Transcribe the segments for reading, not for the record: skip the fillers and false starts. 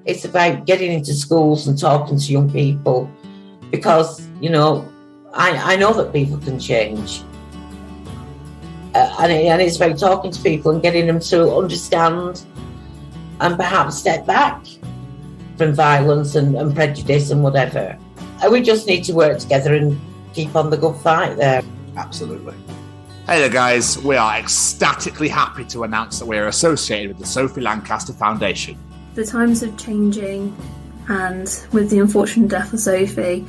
It's about getting into schools and talking to young people because, you know, I know that people can change. And it's about talking to people and getting them to understand and perhaps step back from violence and prejudice and whatever. And we just need to work together and keep on the good fight there. Absolutely. Hey there, guys. We are ecstatically happy to announce that we are associated with the Sophie Lancaster Foundation. The times are changing, and with the unfortunate death of Sophie,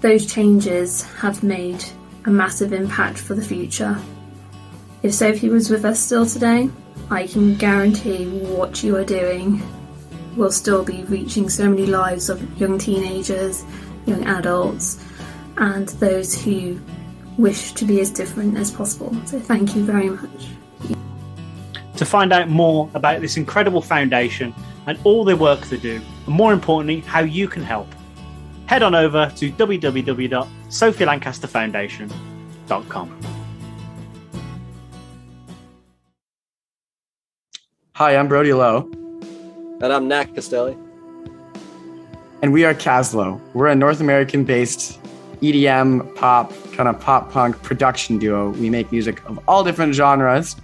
those changes have made a massive impact for the future. If Sophie was with us still today, I can guarantee what you are doing will still be reaching so many lives of young teenagers, young adults, and those who wish to be as different as possible. So thank you very much. To find out more about this incredible foundation and all the work they do, and more importantly, how you can help, head on over to www.sophielancasterfoundation.com. Hi, I'm Brody Lowe. And I'm Nat Castelli. And we are Caslow. We're a North American-based EDM, pop, kind of pop-punk production duo. We make music of all different genres.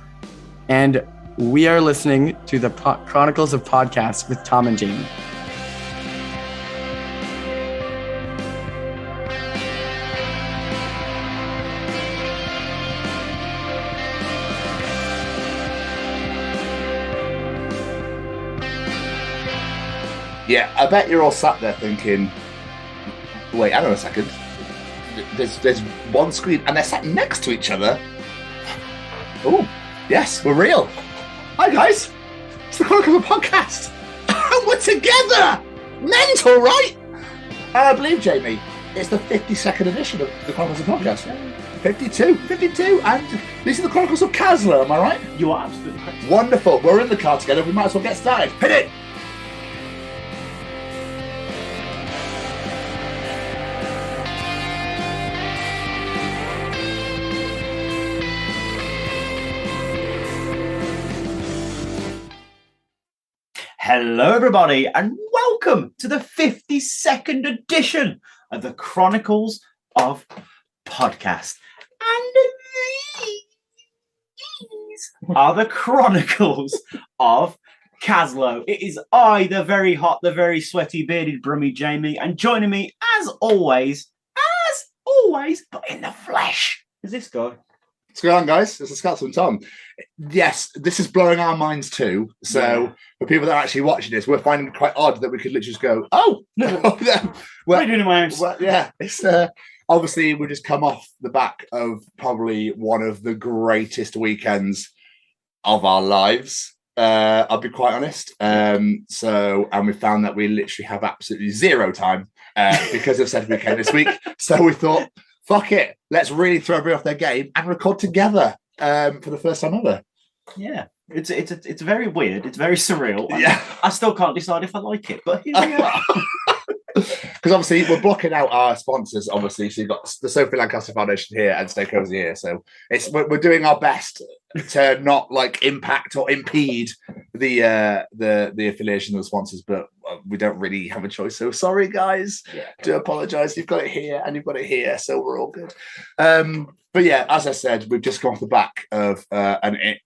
And we are listening to the Chronicles of Podcast with Tom and Jamie. Yeah, I bet you're all sat there thinking, wait, hang on a second. There's one screen and they're sat next to each other. Oh, yes, we're real. Hi, guys. It's the Chronicles of Podcast. We're together. Mental, right? I believe, Jamie, it's the 52nd edition of the Chronicles of Podcast. 52. And these are the Chronicles of Caslow, am I right? You are absolutely correct. Wonderful. We're in the car together. We might as well get started. Hit it. Hello, everybody, and welcome to the 52nd edition of the Chronicles of Podcast. And these are the Chronicles of Caslow. It is I, the very hot, the very sweaty, bearded, brummy Jamie, and joining me, as always, but in the flesh, is this guy. What's going on, guys? This is Callum and Tom. Yes, this is blowing our minds too. So for people that are actually watching this, we're finding it quite odd that we could literally just go, oh, no. What are you doing in my house? Well, yeah, it's obviously we just come off the back of probably one of the greatest weekends of our lives. I'll be quite honest. And we found that we literally have absolutely zero time because of said weekend this week. So we thought, fuck it, let's really throw everybody off their game and record together for the first time ever. Yeah, it's very weird. It's very surreal. Yeah, I still can't decide if I like it, but here we are. Because obviously we're blocking out our sponsors. Obviously, so you've got the Sophie Lancaster Foundation here and Stay Cozy here. So we're doing our best to not like impact or impede the affiliation of the sponsors, but we don't really have a choice. So sorry, guys. Yeah. Do apologise. You've got it here and you've got it here, so we're all good. But yeah, as I said, we've just gone off the back of I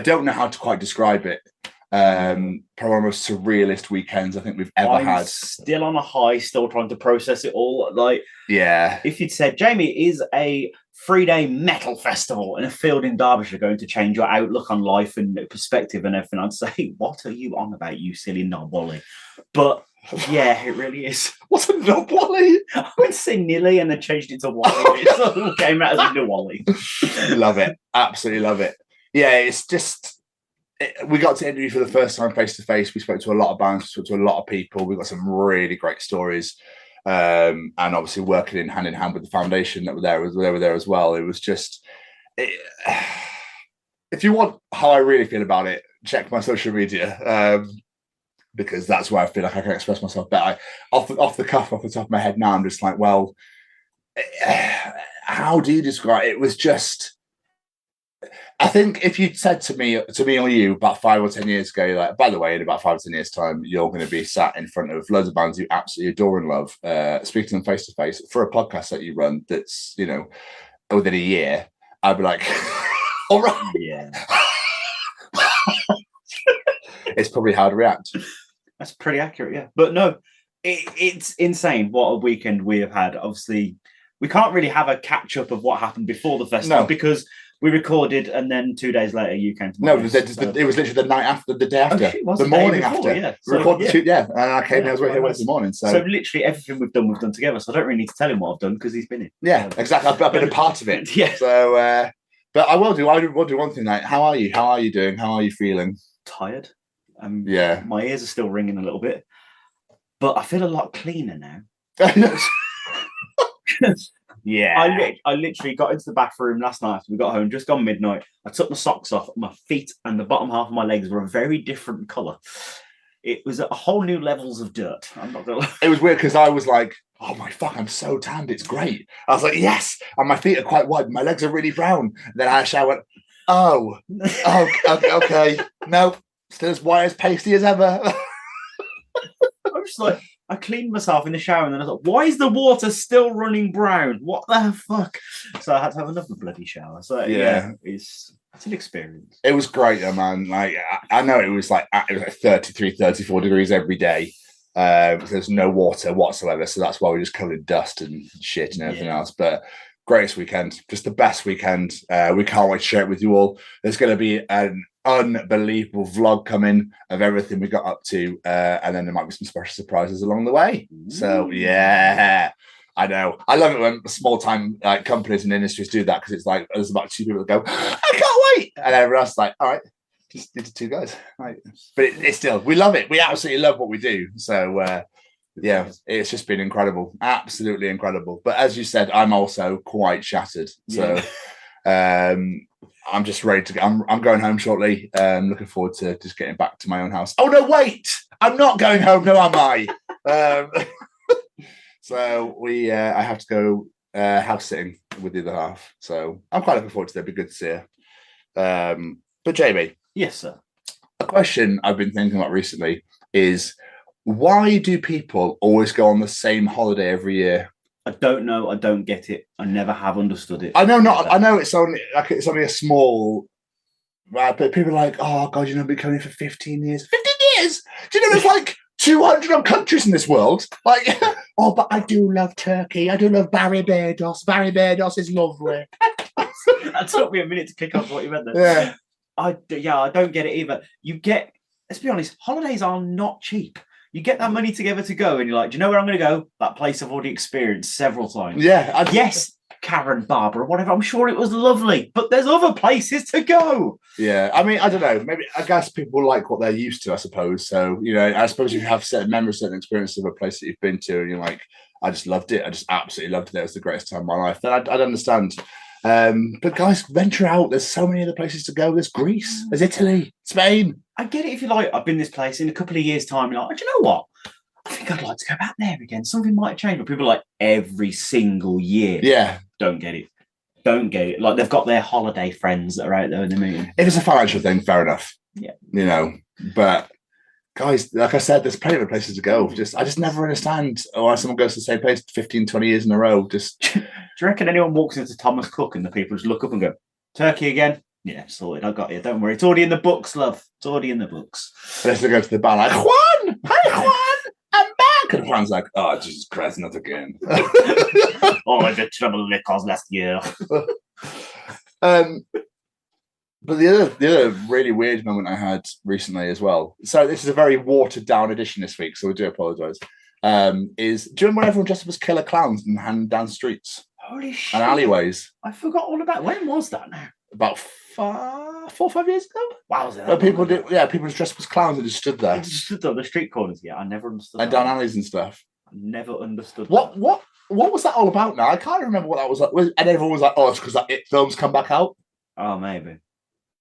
don't know how to quite describe it. Probably one of the most surrealist weekends I think we've ever had. Still on a high, still trying to process it all. Like, yeah, if you'd said, Jamie, is a 3-day metal festival in a field in Derbyshire going to change your outlook on life and perspective and everything, I'd say, what are you on about, you silly knobwally? But yeah, it really is. What's a knobwally? I went to say nilly and then changed it to wally. It came out as a wally. Love it. Absolutely love it. Yeah, it's just... we got to interview for the first time face to face. We spoke to a lot of bands, we spoke to a lot of people. We got some really great stories, and obviously working in hand with the foundation that were there as well. It was just, if you want how I really feel about it, check my social media, because that's where I feel like I can express myself better. Off the cuff, off the top of my head now, I'm just like, well, how do you describe it? It was just I think if you'd said to me or you about 5 or 10 years ago, you're like, by the way, in about 5 or 10 years' time, you're going to be sat in front of loads of bands you absolutely adore and love, speaking to them face to face for a podcast that you run that's, within a year, I'd be like, all right. Yeah. It's probably how to react. That's pretty accurate, yeah. But no, it's insane what a weekend we have had. Obviously, we can't really have a catch-up of what happened before the festival because we recorded and then 2 days later you came to my house. It was literally the night after, the day after, the morning after. Yeah. So, recorded and I came here, I was here Wednesday morning. So literally everything we've done together. So I don't really need to tell him what I've done because he's been in. Yeah, exactly. I've been a part of it. Yeah. So, but I will do one thing, like, how are you? How are you doing? How are you feeling? Tired. Yeah. My ears are still ringing a little bit, but I feel a lot cleaner now. Yeah. I literally got into the bathroom last night after we got home, just gone midnight. I took my socks off. My feet and the bottom half of my legs were a very different colour. It was a whole new levels of dirt. I'm not gonna lie. It was weird because I was like, oh my fuck, I'm so tanned. It's great. I was like, yes. And my feet are quite white. My legs are really brown. And then I showered. Oh, okay. Nope. Still as white as pasty as ever. I'm just like, I cleaned myself in the shower and then I thought, why is the water still running brown? What the fuck? So I had to have another bloody shower. So yeah it's an experience. It was great though, man. Like I know it was like 33, 34 degrees every day. There's no water whatsoever. So that's why we just covered in dust and shit and everything else. But greatest weekend, just the best weekend. We can't wait to share it with you all. There's going to be an unbelievable vlog coming of everything we got up to, and then there might be some special surprises along the way. So yeah, I know. I love it when small time companies and industries do that because it's like there's about 2 people that go, I can't wait, and everyone else is like, all right, just need 2 guys. Right. But it's still, we love it. We absolutely love what we do. So yeah, it's just been incredible, absolutely incredible. But as you said, I'm also quite shattered. So I'm just ready to go. I'm going home shortly. Looking forward to just getting back to my own house. Oh no, wait! I'm not going home. No, am I? So I have to go house sitting with the other half. So I'm quite looking forward to that. It'd be good to see her. But Jamie, yes, sir. A question I've been thinking about recently is, why do people always go on the same holiday every year? I don't know. I don't get it. I never have understood it. I know it's only a small. But people are like, oh god, I've been coming for 15 years. 15 years? Do you know there's like 200 countries in this world? Like, oh, but I do love Turkey. I do love Barbados. Barbados is lovely. That took me a minute to click off what you meant there. Yeah. I don't get it either. Let's be honest, holidays are not cheap. You get that money together to go, and you're like, do you know where I'm going to go? That place I've already experienced several times. Yeah. Yes, Karen, Barbara, whatever. I'm sure it was lovely, but there's other places to go. Yeah. I mean, I don't know. Maybe, I guess people like what they're used to, I suppose. So, I suppose you have certain memories, certain experiences of a place that you've been to, and you're like, I just loved it. I just absolutely loved it. It was the greatest time of my life. Then I'd understand. But guys, venture out. There's so many other places to go. There's Greece. There's Italy. Spain. I get it if you like, I've been this place in a couple of years' time. You're like, do you know what? I think I'd like to go back there again. Something might have changed. But people are like, every single year. Yeah. Don't get it. Like, they've got their holiday friends that are out there in the meeting. If it's a financial thing, fair enough. Yeah. But guys, like I said, there's plenty of places to go. I just never understand why someone goes to the same place 15, 20 years in a row. Do you reckon anyone walks into Thomas Cook and the people just look up and go, Turkey again? Yeah, sorted. I got you. Don't worry. It's already in the books, love. It's already in the books. Unless they go to the bar like, Juan! Hi, Juan! I'm back! And Juan's like, oh, Jesus Christ, not again. Oh, the trouble they caused last year. But the other really weird moment I had recently as well. So this is a very watered down edition this week, so we do apologise. Is do you remember when everyone dressed up as killer clowns and hand down streets? Holy shit! And alleyways. I forgot all about. When was that now? About 4 or 5 years ago. Wow, people just dressed up as clowns and just stood there. Just stood on the street corners. Yeah, I never understood. And down alleys and stuff. I never understood. What was that all about? Now I can't remember what that was like. And everyone was like, "Oh, it's because that It films come back out." Oh, maybe.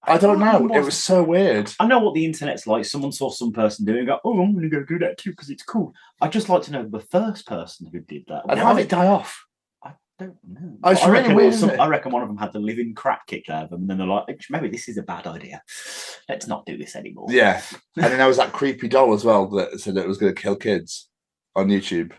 I don't know. It was so weird. I know what the internet's like. Someone saw some person doing it and go, oh, I'm going to go do that too because it's cool. I'd just like to know the first person who did that. And how did it die off? don't know. Oh, it's I really reckon weird, isn't it? I reckon one of them had the living crap kicked out of them, and then they're like, maybe this is a bad idea. Let's not do this anymore. Yeah. And then there was that creepy doll as well that said it was going to kill kids on YouTube.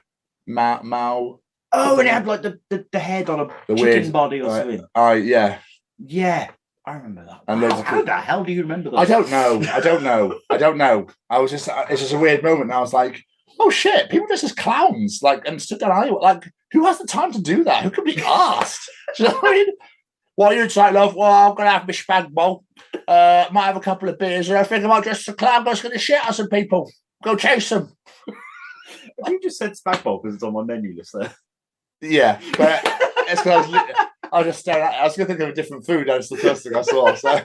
Mao. Oh, and it had like the head on a The chicken weird body or something. Yeah. Yeah, I remember that. And How the hell do you remember that? I don't know. It's just a weird moment. And I was like, oh shit, people dress as clowns, like, and stood down. Like, who has the time to do that? Who could be asked? Do you know what I mean? What are you trying, love? Well, I'm going to have my spag bowl. Might have a couple of beers, and I think I might dress as a clown. I'm just going to shit at some people. Go chase them. You just said spag bowl because it's on my menu list there. Yeah, but it's because I was just staring at it. I was going to think of a different food. That's the first thing I saw. So.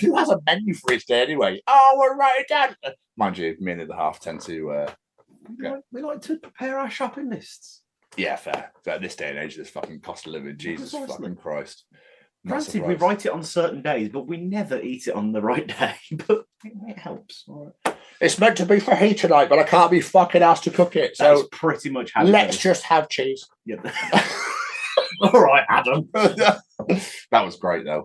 Who has a menu for each day anyway? Oh, we'll write it down. Mind you, me and the half tend to. We like to prepare our shopping lists. Yeah, fair. But at this day and age, this fucking cost of living, Jesus fucking Christ. Granted, we write it on certain days, but we never eat it on the right day. But it helps. All right. It's meant to be for he tonight, but I can't be fucking asked to cook it. So that's pretty much how let's just have cheese. Yeah. All right, Adam. That was great, though.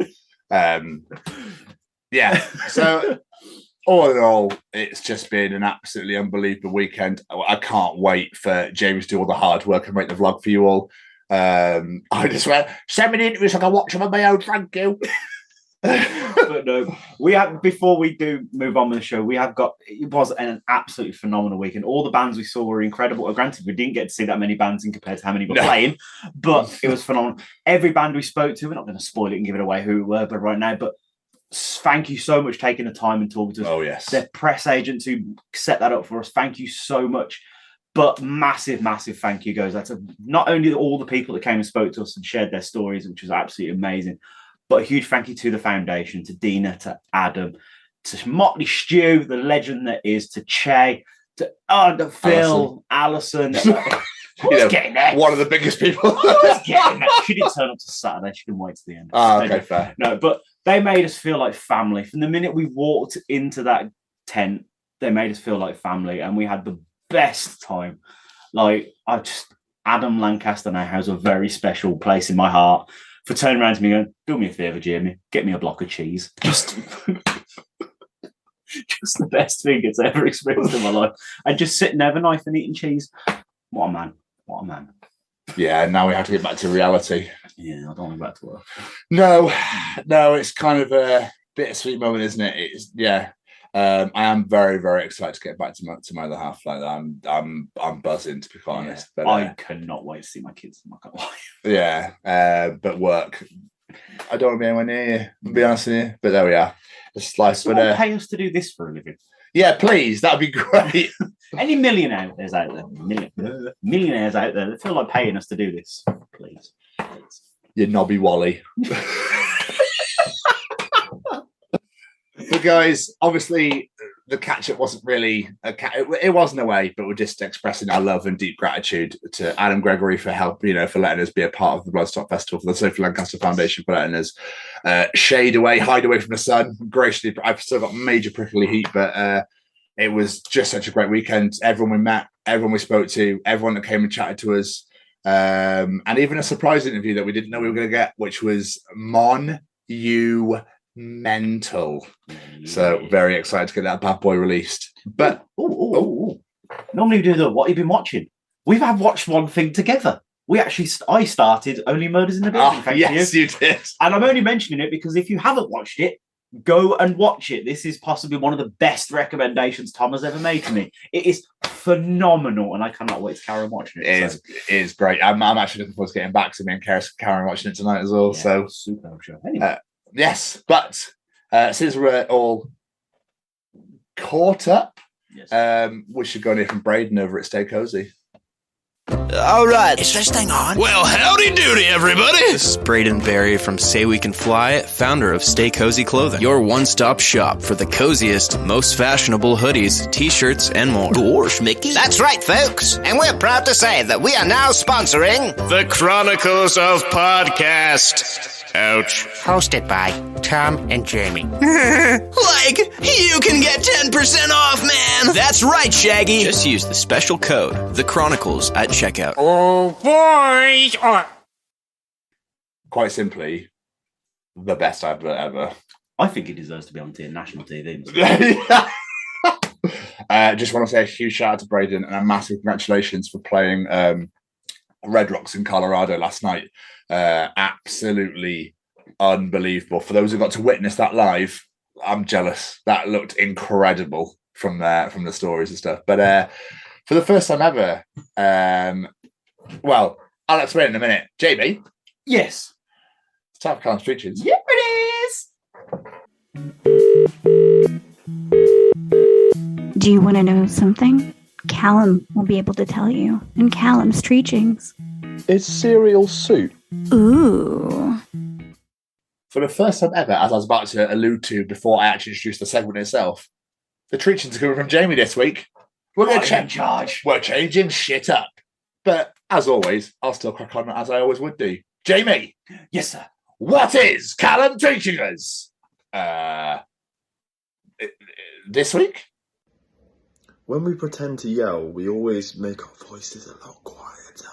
Yeah. So all in all, it's just been an absolutely unbelievable weekend. I can't wait for James to do all the hard work and make the vlog for you all. I just went, send me the interviews so I can watch them on my own, thank you. But no, we have, before we do move on with the show, it was an absolutely phenomenal weekend. All the bands we saw were incredible. Granted, we didn't get to see that many bands in compared to how many were playing, but it was phenomenal. Every band we spoke to, we're not going to spoil it and give it away who we were, but right now, but thank you so much for taking the time and talking to us. Oh, yes. The press agents who set that up for us, thank you so much. But massive, massive thank you goes out to not only all the people that came and spoke to us and shared their stories, which was absolutely amazing, but a huge thank you to the foundation, to Dina, to Adam, to Motley Stew, the legend that is, to Che, to Phil, Alison. Getting there. One of the biggest people. Getting there. She didn't turn up to Saturday. She didn't wait to the end. Oh, okay, fair. No, but they made us feel like family. From the minute we walked into that tent, they made us feel like family, and we had the best time. Like, Adam Lancaster now has a very special place in my heart for turning around to me and going, do me a favour, Jamie, get me a block of cheese. Just the best thing it's ever experienced in my life. And just sitting there with a knife and eating cheese. What a man. What a man. Yeah, now we have to get back to reality. Yeah, I don't want to go back to work. No, it's kind of a bittersweet moment, isn't it? It's, yeah. I am very, very excited to get back to my other half. Like I'm buzzing, to be quite honest. But I cannot wait to see my kids. I'm not gonna lie. Yeah, but work. I don't want to be anywhere near you, to be honest with you. But there we are. It's life. So pay us to do this for a living. Yeah, please. That'd be great. Any millionaires out there that feel like paying us to do this, please. You knobby Wally. But guys, obviously the catch-up wasn't really it was in a way, but we're just expressing our love and deep gratitude to Adam Gregory for help, for letting us be a part of the Bloodstock Festival, for the Sophie Lancaster Foundation for letting us hide away from the sun. Graciously, I've still got major prickly heat, but it was just such a great weekend. Everyone we met, everyone we spoke to, everyone that came and chatted to us, and even a surprise interview that we didn't know we were going to get, which was mental. So very excited to get that bad boy released. But normally we do what you've been watching. We've watched one thing together. I started Only Murders in the Building. Yes, you did. And I'm only mentioning it because if you haven't watched it, go and watch it. This is possibly one of the best recommendations Tom has ever made to me. It is phenomenal, and I cannot wait to carry on watching it. It is great. I'm actually looking forward to getting back to me and carry on watching it tonight as well. Yeah, so superb show. Anyway. Yes, but since we're all caught up, we should go and hear from Braden over at Stay Cozy. All right. Is this thing on? Well, howdy doody, everybody. This is Braden Berry from Say We Can Fly, founder of Stay Cozy Clothing, your one-stop shop for the coziest, most fashionable hoodies, t-shirts, and more. Gosh, Mickey. That's right, folks. And we're proud to say that we are now sponsoring the Chronicles of Podcast. Ouch. Hosted by Tom and Jamie. Why, big, you can get 10% off, man. That's right, Shaggy. Just use the special code, The Chronicles, at checkout. Oh, boys! Quite simply, the best advert ever. I think it deserves to be on national TV. Just want to say a huge shout out to Braden and a massive congratulations for playing Red Rocks in Colorado last night. Absolutely unbelievable. For those who got to witness that live, I'm jealous. That looked incredible from the stories and stuff. But for the first time ever, well, I'll explain in a minute. Jamie? Yes. It's time for Callum's treachings. Yep, it is. Do you want to know something? Callum will be able to tell you in Callum's treachings. It's cereal soup. Ooh. For the first time ever, as I was about to allude to before I actually introduced the segment itself, the treachings are coming from Jamie this week. We're going to in charge. We're changing shit up. But as always, I'll still crack on as I always would do. Jamie. Yes, sir. What is Callum teaching us? This week? When we pretend to yell, we always make our voices a lot quieter.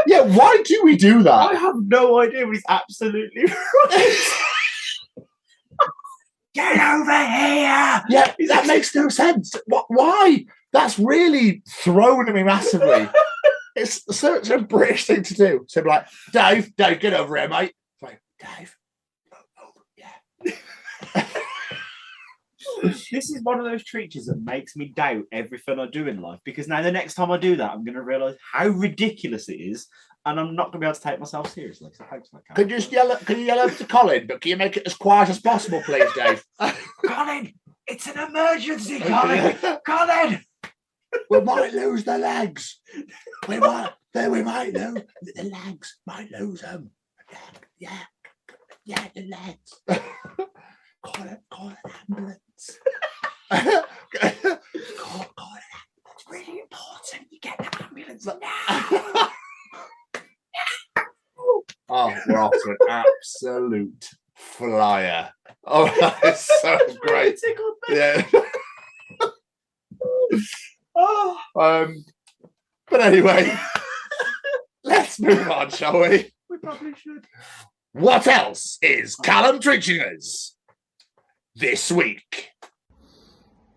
Yeah, why do we do that? I have no idea, but he's absolutely right. Get over here! Yeah, that makes no sense. Why? That's really thrown me massively. It's such a British thing to do. So be like, Dave, get over here, mate. It's like, Dave, yeah. This is one of those treaches that makes me doubt everything I do in life, because now the next time I do that, I'm going to realise how ridiculous it is, and I'm not going to be able to take myself seriously. So thanks for that. Can you yell up to Colin, but can you make it as quiet as possible, please, Dave? Colin, it's an emergency, Colin. Colin. We might lose the legs. We might lose the legs. Might lose them. Yeah, the legs. Call an ambulance. Call an ambulance. It's really important you get the ambulance now. Oh, we're off to an absolute flyer. Oh, that is so great. Yeah. But anyway, let's move on, shall we? We probably should. What else is Callum treaching us this week?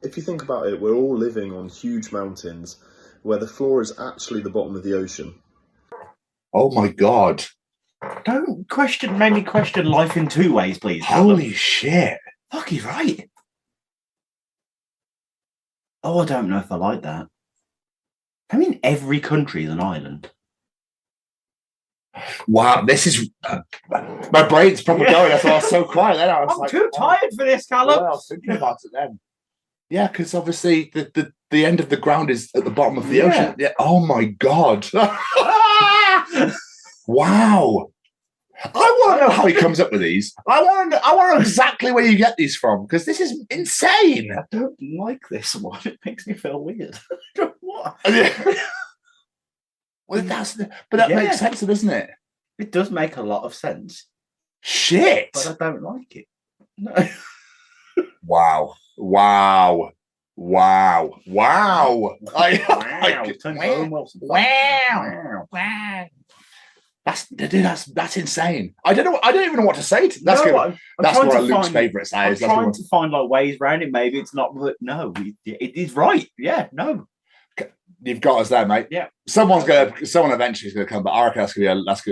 If you think about it, we're all living on huge mountains where the floor is actually the bottom of the ocean. Oh my God. Don't make me question life in two ways, please. Holy shit. Fuck, he's right. Oh, I don't know if I like that. I mean, every country is an island. Wow, this is... my brain's probably going. That's why I was so quiet then. I was I'm too tired for this, Callum. I was thinking about it then. Yeah, because obviously the end of the ground is at the bottom of the ocean. Yeah. Oh my God. Wow. I want to know how he comes up with these. I want to know exactly where you get these from, because this is insane. I don't like this one. It makes me feel weird. What? Well, that makes sense, doesn't it? It does make a lot of sense. Shit. But I don't like it. No. Wow. Wow. That's insane. I don't even know what to say. That's one of Luke's favourites. I'm trying to find like ways around it. Maybe it's not, but no, it is right. Yeah, no. You've got us there, mate. Yeah. Someone eventually is going to come, but I reckon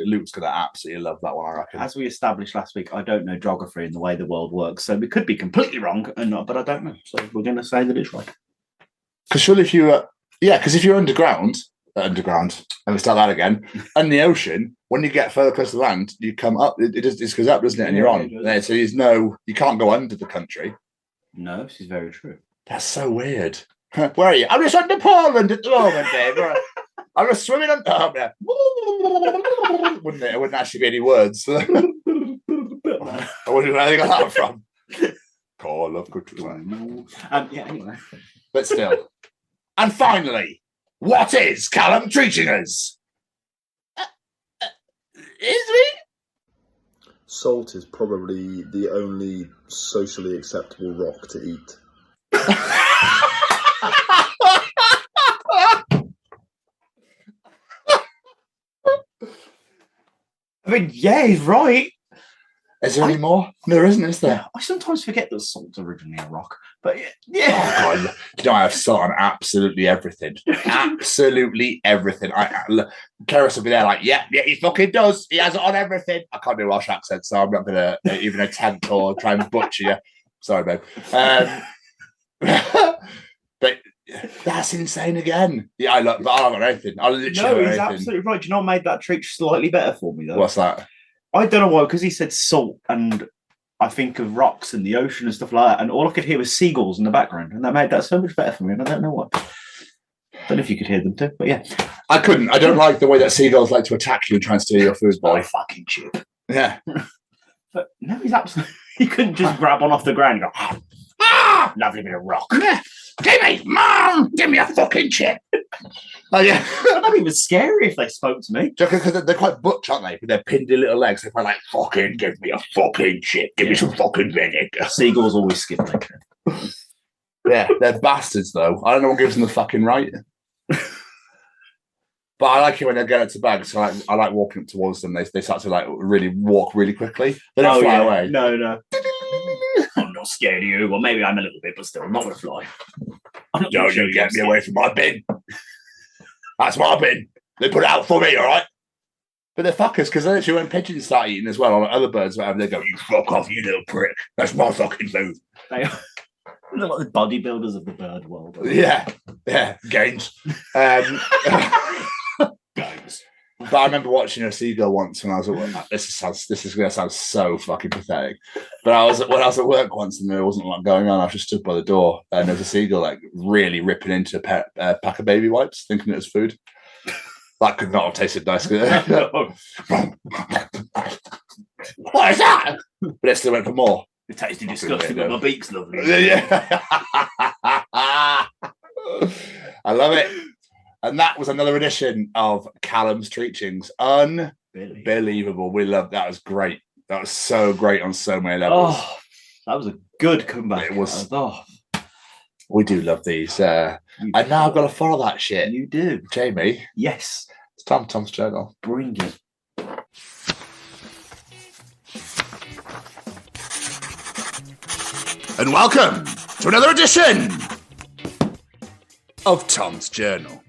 Luke's going to absolutely love that one. I reckon. As we established last week, I don't know geography and the way the world works, so we could be completely wrong, but I don't know. So we're going to say that it's right. Because surely if you're underground, and we start that again, and the ocean, when you get further close to land, you come up. It just goes up, doesn't it? And you're on. So you can't go under the country. No, this is very true. That's so weird. Where are you? I'm just under Poland at the moment, Dave. I'm just swimming under. Wouldn't it? It wouldn't actually be any words. I wouldn't know where I got that from. Call of Cthulhu. Yeah, anyway. But still. And finally, What is Callum treaching us? Is me? Salt is probably the only socially acceptable rock to eat. I mean, yeah, he's right. Is there any more? There isn't, is there? I sometimes forget that salt's originally a rock. But yeah. Oh, God. You know, I have salt on absolutely everything. Absolutely everything. Keris will be there like, yeah, he fucking does. He has it on everything. I can't do a Welsh accent, so I'm not going to even attempt or try and butcher you. Sorry, babe. But that's insane again. Yeah, I love anything. I literally he's absolutely right. Do you know what made that treach slightly better for me, though? What's that? I don't know why, because he said salt, and I think of rocks and the ocean and stuff like that, and all I could hear was seagulls in the background, and that made that so much better for me, and I don't know why. Don't know if you could hear them too, but yeah. I couldn't. I don't like the way that seagulls like to attack you and try and steal your food, boy. Fucking chip. Yeah. But no, he's absolutely... He couldn't just grab one off the ground and go, lovely bit of rock. Yeah. Jamie, Mom, give me a fucking chip. Oh, yeah. That'd be even scary if they spoke to me. Because they're quite butch, aren't they? With their pindy little legs. They're like, fucking give me a fucking chip. Give me some fucking vinegar. Seagulls always skip like that. Yeah, they're bastards, though. I don't know what gives them the fucking right. But I like it when they get it to bag. So I like walking up towards them. They start to like really walk really quickly. They don't fly away. No. I'm not scared of you. Well, maybe I'm a little bit, but still, I'm not going to fly. Don't you get me away from my bin. That's my bin. They put it out for me, all right? But they're fuckers, because literally when pigeons start eating as well, or other birds, whatever, they go, you fuck off, you little prick. That's my fucking food. They're like the bodybuilders of the bird world. Yeah, gains. Games. But I remember watching a seagull once when I was at work. This is going to sound so fucking pathetic. But when I was at work once and there wasn't a lot going on, I just stood by the door and there was a seagull like really ripping into a pack of baby wipes, thinking it was food. That could not have tasted nice. What is that? But it still went for more. It tasted disgusting, but my beak's lovely. Yeah. I love it. And that was another edition of Callum's Treachings. Unbelievable. We loved that. It was great. That was so great on so many levels. Oh, that was a good comeback. It was. We do love these. And now I've got to follow that shit. You do. Jamie. Yes. It's Tom's journal. Bring it. And welcome to another edition of Tom's Journal.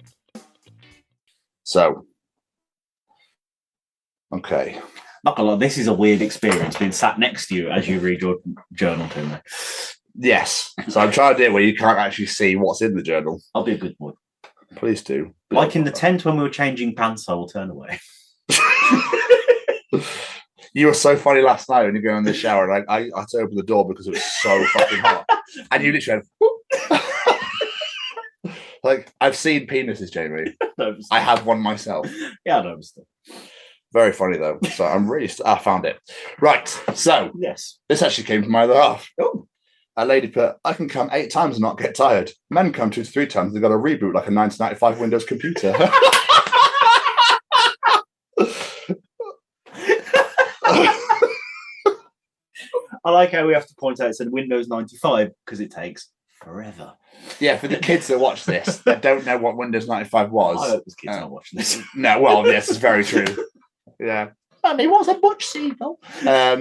So, okay. Not gonna lie, this is a weird experience being sat next to you as you read your journal to me. Yes. So I'm trying to do it where you can't actually see what's in the journal. I'll be a good boy. Please do. Like in the tent when we were changing pants, I will turn away. You were so funny last night when you go in the shower, and I had to open the door because it was so fucking hot. And you literally went, like, I've seen penises, Jamie. I have one myself. Yeah, I know. Very funny, though. So I found it. Right. So, yes. This actually came from my other half. Oh. A lady put, I can come 8 times and not get tired. Men come 2 to 3 times. They've got a reboot like a 1995 Windows computer. I like how we have to point out it said Windows 95 because it takes forever. Yeah, for the kids that watch this, that don't know what Windows 95 was. I hope there's kids not watching this. No, well, yes, it's very true. Yeah. And he was a butch seagull. Yeah,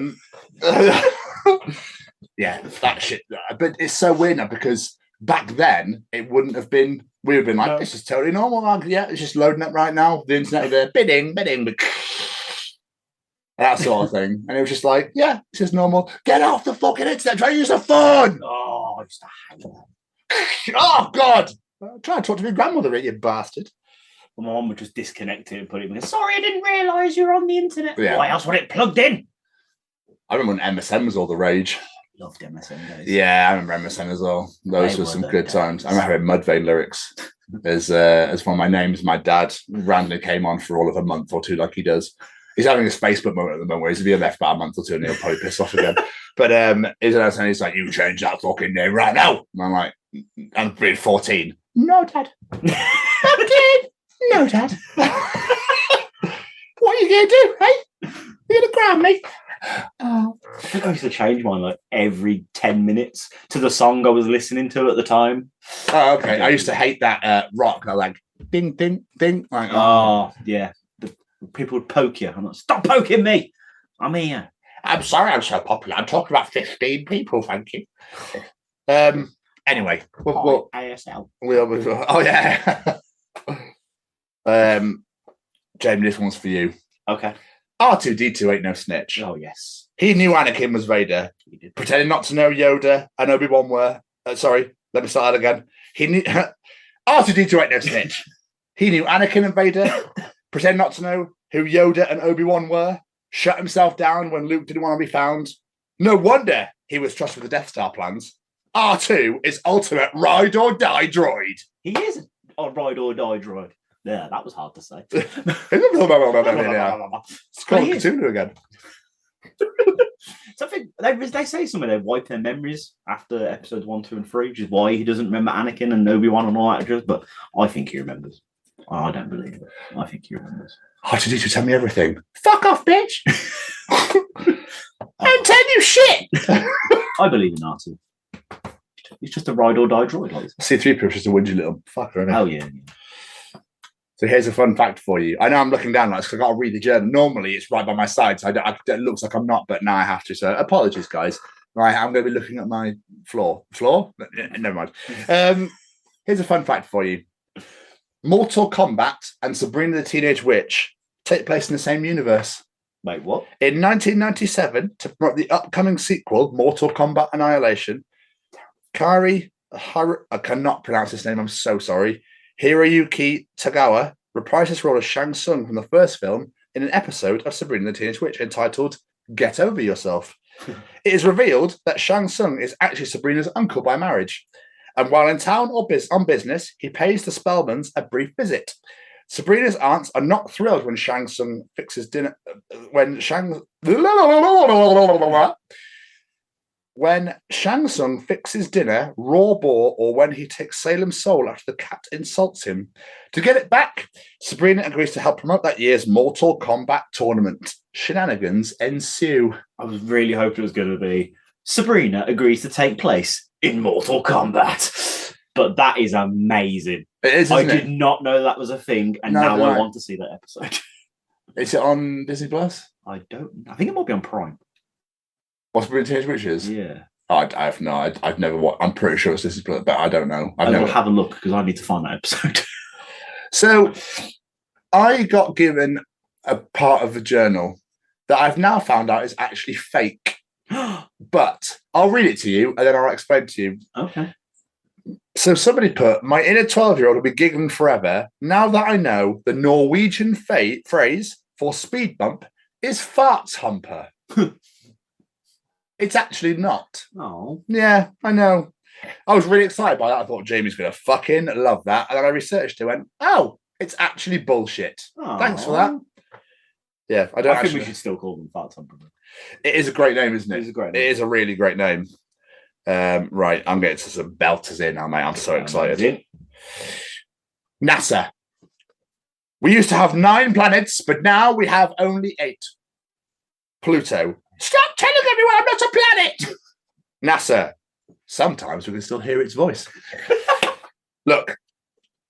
that shit. But it's so weird now because back then it wouldn't have been. We would have been like, this is totally normal. Like, yeah, it's just loading up right now. The internet there, bidding, that sort of thing. And it was just like, yeah, it's just normal. Get off the fucking internet. Try to use a phone. Oh, I used to hate that. Oh God! Try to talk to my grandmother, you bastard. My mum would just disconnect it and put it in. Sorry, I didn't realise you were on the internet. Yeah. Why else would it plugged in? I remember when MSN was all the rage. Loved MSN days. Yeah, I remember MSN as well. Those were some good times. I remember having Mudvayne lyrics as one of my names. My dad randomly came on for all of a month or two, like he does. He's having a Facebook moment at the moment where he's been left about a month or two and he'll probably piss off again. But he's like, you change that fucking name right now. And I'm like, I'm being 14. No, Dad. No, Dad. What are you going to do, hey? You're going to ground me? I think I used to change mine like every 10 minutes to the song I was listening to at the time. Oh, okay. I used to hate that rock. I like ding, ding, ding. Like, yeah. People would poke you. I'm like, stop poking me. I'm here. I'm sorry I'm so popular. I'm talking about 15 people, thank you. Anyway. We'll ASL. Oh, yeah. Jamie, this one's for you. Okay. R2-D2 ain't no snitch. Oh, yes. He knew Anakin was Vader, pretending not to know Yoda and Obi-Wan were. Sorry, let me start that again. He knew R2-D2 ain't no snitch. He knew Anakin and Vader, pretending not to know who Yoda and Obi-Wan were, shut himself down when Luke didn't want to be found. No wonder he was trusted with the Death Star plans. R2 is ultimate ride-or-die droid. He is a ride-or-die droid. Yeah, that was hard to say. It's called Cthulhu again. Something they say something. They wipe their memories after episodes 1, 2, and 3, which is why he doesn't remember Anakin and Obi-Wan and all that. But I think he remembers. I don't believe it. I think he remembers. R2-D2 tell me everything. Fuck off, bitch. I don't tell you shit. I believe in R2. He's just a ride-or-die droid. Like C-3PO is just a whingy little fucker, isn't it? Oh, yeah. So here's a fun fact for you. I know I'm looking down like because I've got to read the journal. Normally it's right by my side, so it looks like I'm not, but now I have to. So apologies, guys. Right, I'm going to be looking at my floor. Floor? Never mind. Here's a fun fact for you. Mortal Kombat and Sabrina the Teenage Witch take place in the same universe. Wait, what? In 1997, to promote the upcoming sequel, Mortal Kombat Annihilation, I cannot pronounce his name, I'm so sorry. Hiroyuki Tagawa reprised his role as Shang Tsung from the first film in an episode of Sabrina the Teenage Witch entitled Get Over Yourself. It is revealed that Shang Tsung is actually Sabrina's uncle by marriage. And while in town on business, he pays the Spellmans a brief visit. Sabrina's aunts are not thrilled when Shang Tsung fixes dinner. When Shang Tsung fixes dinner, raw boar, or when he takes Salem's soul after the cat insults him. To get it back, Sabrina agrees to help promote that year's Mortal Kombat tournament. Shenanigans ensue. I was really hoping it was going to be Sabrina agrees to take place in Mortal Kombat. But that is amazing. It is, I did not know that was a thing, and now I want to see that episode. Is it on Disney Plus? I think it might be on Prime. What's Sabrina the Teenage Witches? Yeah. I've never watched. I'm pretty sure it's Disney Plus, but I don't know. I will have a look because I need to find that episode. So I got given a part of the journal that I've now found out is actually fake. But I'll read it to you and then I'll explain to you. Okay. So somebody put, my inner 12-year-old will be giggling forever now that I know the Norwegian phrase for speed bump is farts humper. It's actually not. Oh. Yeah, I know. I was really excited by that. I thought Jamie's going to fucking love that. And then I researched it and went, oh, it's actually bullshit. Aww. Thanks for that. Yeah, I think we should still call them farts humper. It is a great name, isn't it? It is a great name. It is a really great name. Right, I'm getting to some belters in now, mate. I'm so excited. NASA. We used to have 9 planets, but now we have only 8. Pluto. Stop telling everyone I'm not a planet! NASA. Sometimes we can still hear its voice. Look,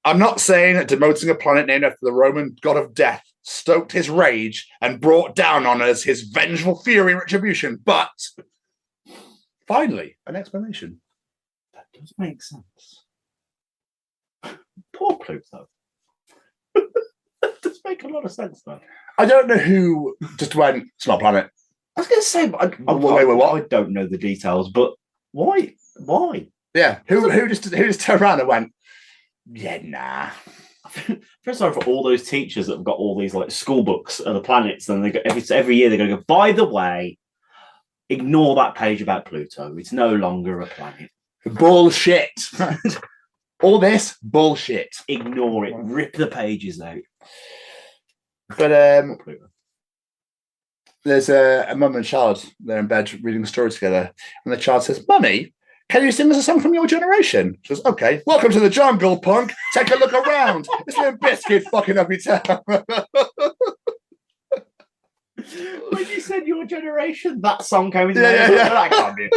I'm not saying that demoting a planet named after the Roman god of death stoked his rage and brought down on us his vengeful fury and retribution, but finally, an explanation. That does make sense. Poor Pluto. That does make a lot of sense, though. I don't know who just went, it's not a planet. I was going to say, but I don't know the details, but why? Why? Yeah, who just turned around and went, yeah, nah. I feel sorry for all those teachers that have got all these like school books of the planets, and they go every year they're going to go, by the way, ignore that page about Pluto. It's no longer a planet. Bullshit. All this bullshit. Ignore it. Rip the pages out. But there's a mum and child. They're in bed reading a story together, and the child says, "Mummy, can you sing us a song from your generation? She goes, okay. Welcome to the jungle, punk. Take a look around. It's Limp Bizkit fucking up your town. When you said your generation, that song came into my head. That can't be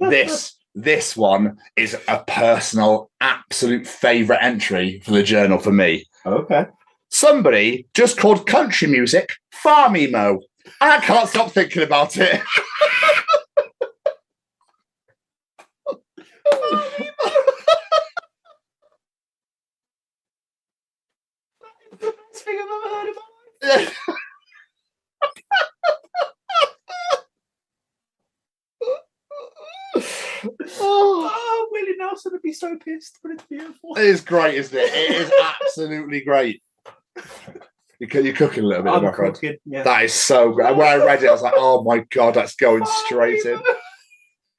it. This one is a personal, absolute favourite entry for the journal for me. Okay. Somebody just called country music farm emo. And I can't stop thinking about it. Best thing I've ever heard in my life. Oh, Willie Nelson would be so pissed, but it's beautiful. It is great, isn't it? It is absolutely great. You're cooking a little bit, my friend. Yeah. That is so good. When I read it, I was like, oh my God, that's going straight in.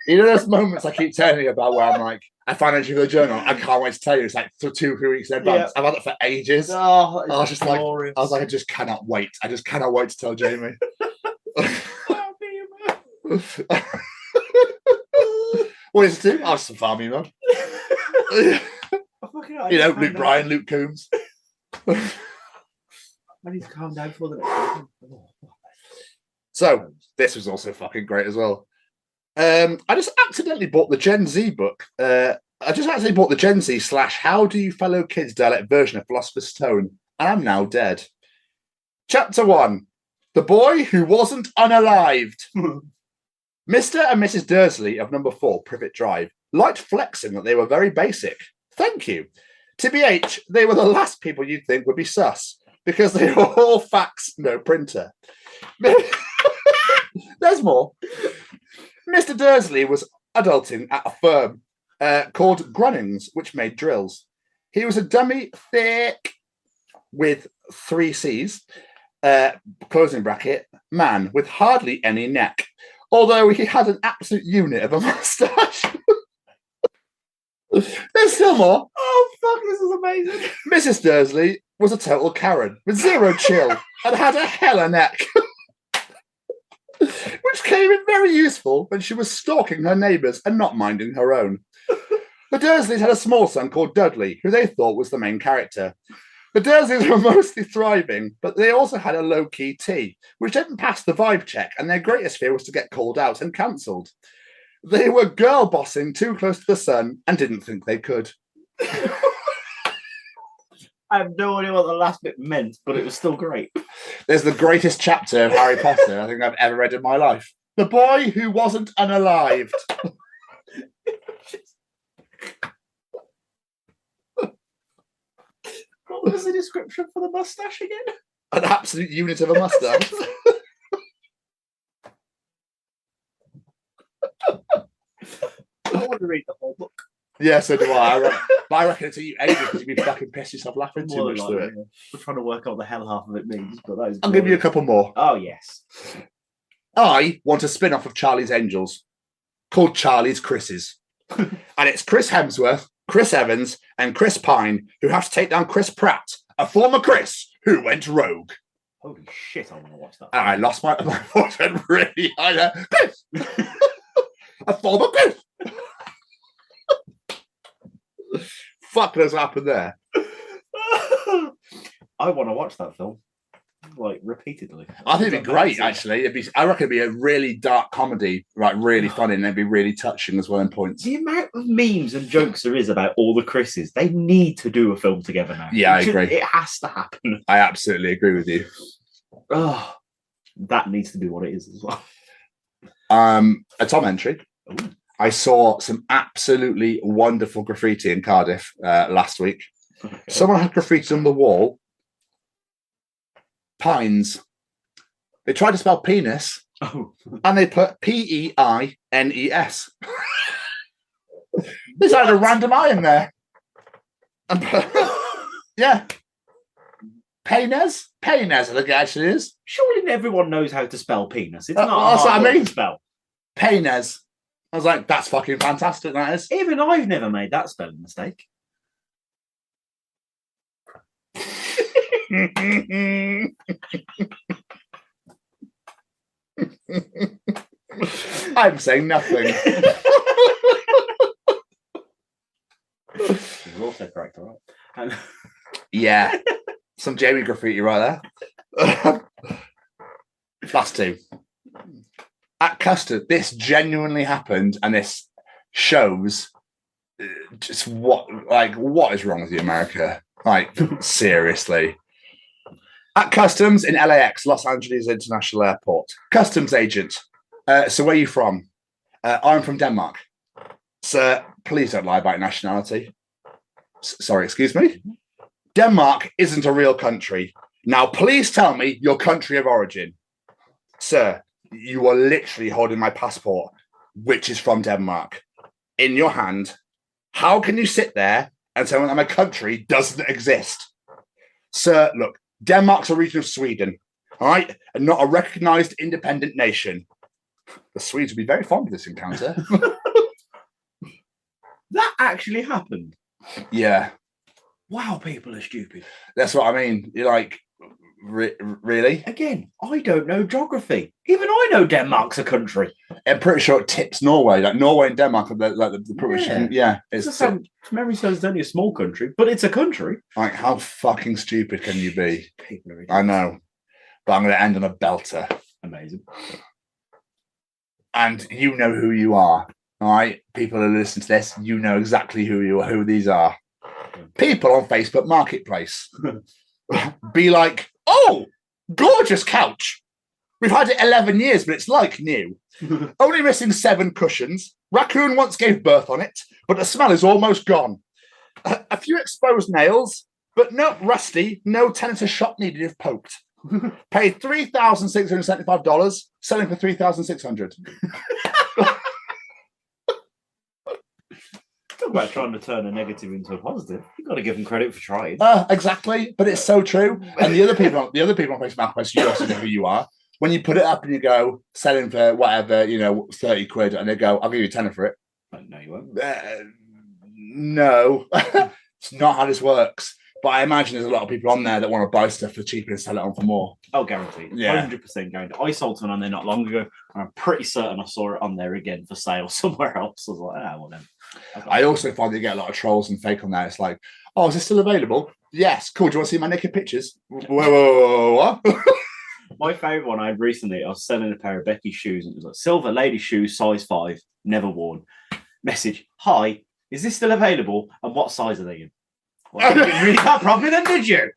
You know those moments I keep telling you about where I'm like, I find entry for the journal, I can't wait to tell you. It's like 2-3 weeks in advance. I've had it for ages. Oh, I was just glorious. I just cannot wait. I just cannot wait to tell Jamie. What is it? Oh, some farm emo. Luke Bryan, Luke Coombs. I need to calm down for the next one. So, this was also fucking great as well. I just accidentally bought the Gen Z book. I just accidentally bought the Gen Z / How Do You Fellow Kids dialect version of Philosopher's Stone, and I'm now dead. Chapter 1. The Boy Who Wasn't Unalived. Mr. and Mrs. Dursley of number 4 Privet Drive liked flexing that they were very basic. Thank you. TBH, they were the last people you'd think would be sus, because they were all fax, no printer. There's more. Mr. Dursley was adulting at a firm called Grunnings, which made drills. He was a dummy thick with 3 C's, closing bracket, man with hardly any neck, although he had an absolute unit of a moustache. There's still more. Oh, fuck, this is amazing. Mrs. Dursley was a total Karen with 0 chill and had a hella neck, which came in very useful when she was stalking her neighbours and not minding her own. The Dursleys had a small son called Dudley, who they thought was the main character. The Dursleys were mostly thriving, but they also had a low-key T, which didn't pass the vibe check, and their greatest fear was to get called out and cancelled. They were girl bossing too close to the sun and didn't think they could. I have no idea what the last bit meant, but it was still great. There's the greatest chapter of Harry Potter I think I've ever read in my life. The Boy Who Wasn't Unalived. What was the description for the mustache again? An absolute unit of a mustache. I want to read the whole book. Yeah, so do I. But I reckon it took you ages because you'd be fucking pissed yourself laughing too much through it. We're trying to work out what the hell half of it means, but that is I'll give you a couple more. Oh, yes. I want a spin-off of Charlie's Angels called Charlie's Chris's. And it's Chris Hemsworth, Chris Evans, and Chris Pine who have to take down Chris Pratt, a former Chris who went rogue. Holy shit, I want to watch that. And I lost my voice went really high there. Chris! A former Chris! Fuck knows what happened there. I want to watch that film, like, repeatedly. I think it'd be great, actually. I reckon it'd be a really dark comedy, like, really funny, and it'd be really touching as well in points. The amount of memes and jokes there is about all the Chris's, they need to do a film together now. Yeah, I agree. It has to happen. I absolutely agree with you. Oh, that needs to be what it is as well. A Tom entry. Ooh. I saw some absolutely wonderful graffiti in Cardiff last week. Okay. Someone had graffiti on the wall. Pines. They tried to spell penis, and they put P-E-I-N-E-S. They had a random I in there. And yeah. Penis? Penis, I think it actually is. Surely everyone knows how to spell penis. It's not that's what I mean. To spell. Penis. I was like, that's fucking fantastic, that is. Even I've never made that spelling mistake. I'm saying nothing. You're autocorrect, all right. Yeah. Some Jamie graffiti right there. Last two. At Custard, this genuinely happened, and this shows just what is wrong with you, America? Like, seriously. At Customs in LAX, Los Angeles International Airport. Customs agent. So where are you from? I'm from Denmark. Sir, please don't lie about nationality. Sorry, excuse me? Denmark isn't a real country. Now, please tell me your country of origin. Sir, you are literally holding my passport, which is from Denmark, in your hand. How can you sit there and tell me that my country doesn't exist? Sir, look, Denmark's a region of Sweden, all right? And not a recognized independent nation. The Swedes would be very fond of this encounter. That actually happened. Yeah. Wow, people are stupid. That's what I mean. You're like, really? Again, I don't know geography. Even I know Denmark's a country. I'm pretty sure it tips Norway. Like Norway and Denmark are the pretty much, yeah. It's memory says it's only a small country, but it's a country. Like, how fucking stupid can you be? I know. But I'm going to end on a belter. Amazing. And you know who you are. All right? People who listen to this, you know exactly who you are, who these are. People on Facebook Marketplace. Be like, oh, gorgeous couch. We've had it 11 years, but it's like new. Only missing 7 cushions. Raccoon once gave birth on it, but the smell is almost gone. A few exposed nails, but no rusty, no tennis shop needed if poked. Paid $3,675, selling for $3,600. Talk about trying to turn a negative into a positive. You've got to give them credit for trying. Exactly, but it's so true. And the other people on Facebook Marketplace, you also know who you are. When you put it up and you go selling for whatever, 30 quid, and they go, I'll give you a tenner for it. No, you won't. No, it's not how this works. But I imagine there's a lot of people on there that want to buy stuff for cheaper and sell it on for more. Oh, guaranteed. Yeah. 100% guaranteed. I sold something on there not long ago, and I'm pretty certain I saw it on there again for sale somewhere else. I was like, whatever. I also find that you get a lot of trolls and fake on there. It's like, oh, is this still available? Yes. Cool. Do you want to see my naked pictures? Whoa. My favourite one I had recently, I was selling a pair of Becky's shoes, and it was like, silver lady shoes, size 5, never worn. Message, hi, is this still available? And what size are they in? Well, you didn't read that properly then, did you?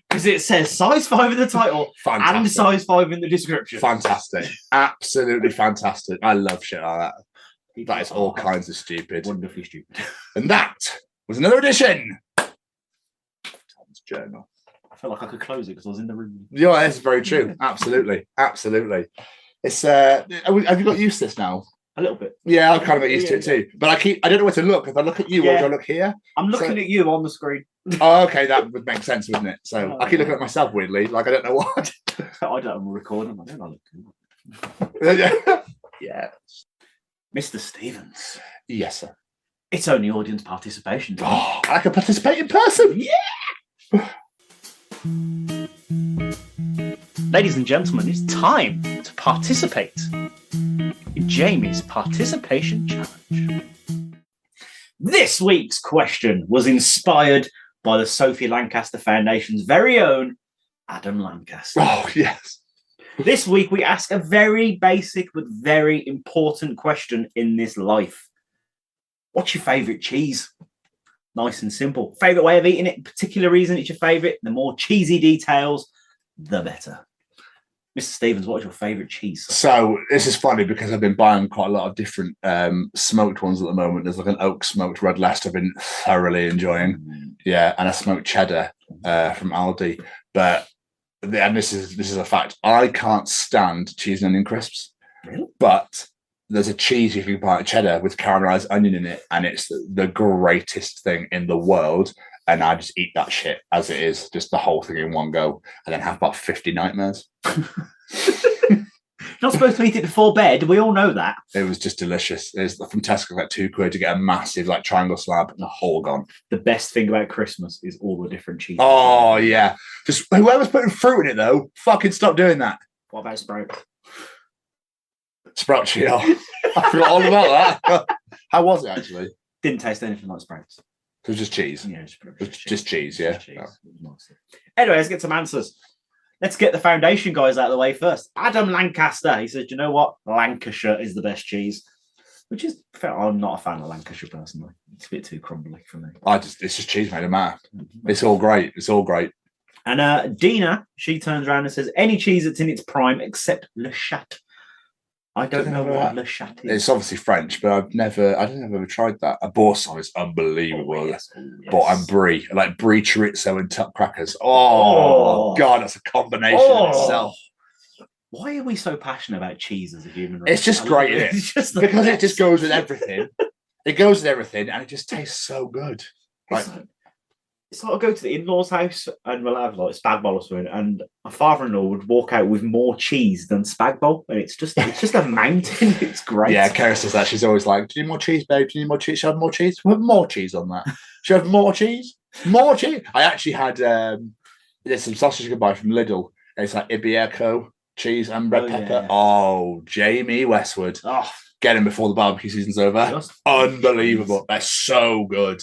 Because it says size 5 in the title and size 5 in the description. Fantastic. Absolutely fantastic. I love shit like that. That is all kinds of stupid. Wonderfully stupid. And that was another edition of Tom's Journal. I feel like I could close it because I was in the room. Yeah, that's very true. Absolutely. It's have you got used to this now? A little bit. Yeah, I've kind of got used to it too. But I don't know where to look. If I look at you, or do I look here? I'm looking at you on the screen. Oh, okay, that would make sense, wouldn't it? So I keep looking at myself weirdly, like I don't know what. I don't record them. I don't look. Yeah. Mr. Stevens. Yes, sir. It's only audience participation. Oh, I can participate in person. Yeah. Ladies and gentlemen, it's time to participate in Jamie's participation challenge. This week's question was inspired by the Sophie Lancaster Foundation's very own Adam Lancaster. Oh, yes. This week we ask a very basic but very important question in this life. What's your favourite cheese? Nice and simple. Favourite way of eating it? Particular reason it's your favourite? The more cheesy details, the better. Mr. Stevens, what is your favourite cheese? So this is funny because I've been buying quite a lot of different smoked ones at the moment. There's like an oak smoked red Leicester I've been thoroughly enjoying. Yeah, and a smoked cheddar from Aldi. And this is a fact. I can't stand cheese and onion crisps. Really? But there's a cheese you can buy at cheddar with caramelized onion in it, and it's the greatest thing in the world. And I just eat that shit as it is, just the whole thing in one go, and then have about 50 nightmares. You're not supposed to eat it before bed. We all know that. It was just delicious. It was from Tesco, like £2 to get a massive triangle slab, and the whole gone. The best thing about Christmas is all the different cheeses. Oh yeah, just whoever's putting fruit in it though, fucking stop doing that. What about Sprouts? Sprout cheese. Oh, I forgot all about that. How was it actually? Didn't taste anything like sprouts. It was just cheese. Yeah, just cheese. Yeah. Just cheese. Oh. Anyway, let's get some answers. Let's get the foundation guys out of the way first. Adam Lancaster. He says, "You know what? Lancashire is the best cheese." Which is fair. I'm not a fan of Lancashire personally. It's a bit too crumbly for me. It's just cheese made of math. It's all great. It's all great. And Dina, she turns around and says, "Any cheese that's in its prime except Le Chat." I don't know what Le Chat is. It's obviously French, but I don't think I've ever tried that. A Boursin is unbelievable. Oh, yes. But and brie, like brie chorizo and tuck crackers. Oh, God, that's a combination in itself. Why are we so passionate about cheese as a human race? It's just great, isn't it? It's just because it just goes with everything. It goes with everything, and it just tastes so good. It's like I go to the in-laws' house and we'll have like spag bowl or something, and my father-in-law would walk out with more cheese than spag bowl, and it's just a mountain. It's great. Yeah, Kara says that. She's always like, "Do you need more cheese, babe? Do you need more cheese? Should I have more cheese? Put more cheese on that. Should I have more cheese? More cheese." I actually had there's some sausage you can buy from Lidl. It's like Iberico cheese and red pepper. Yeah. Oh, Jamie Westwood. Oh, get him before the barbecue season's over. Unbelievable. They're so good.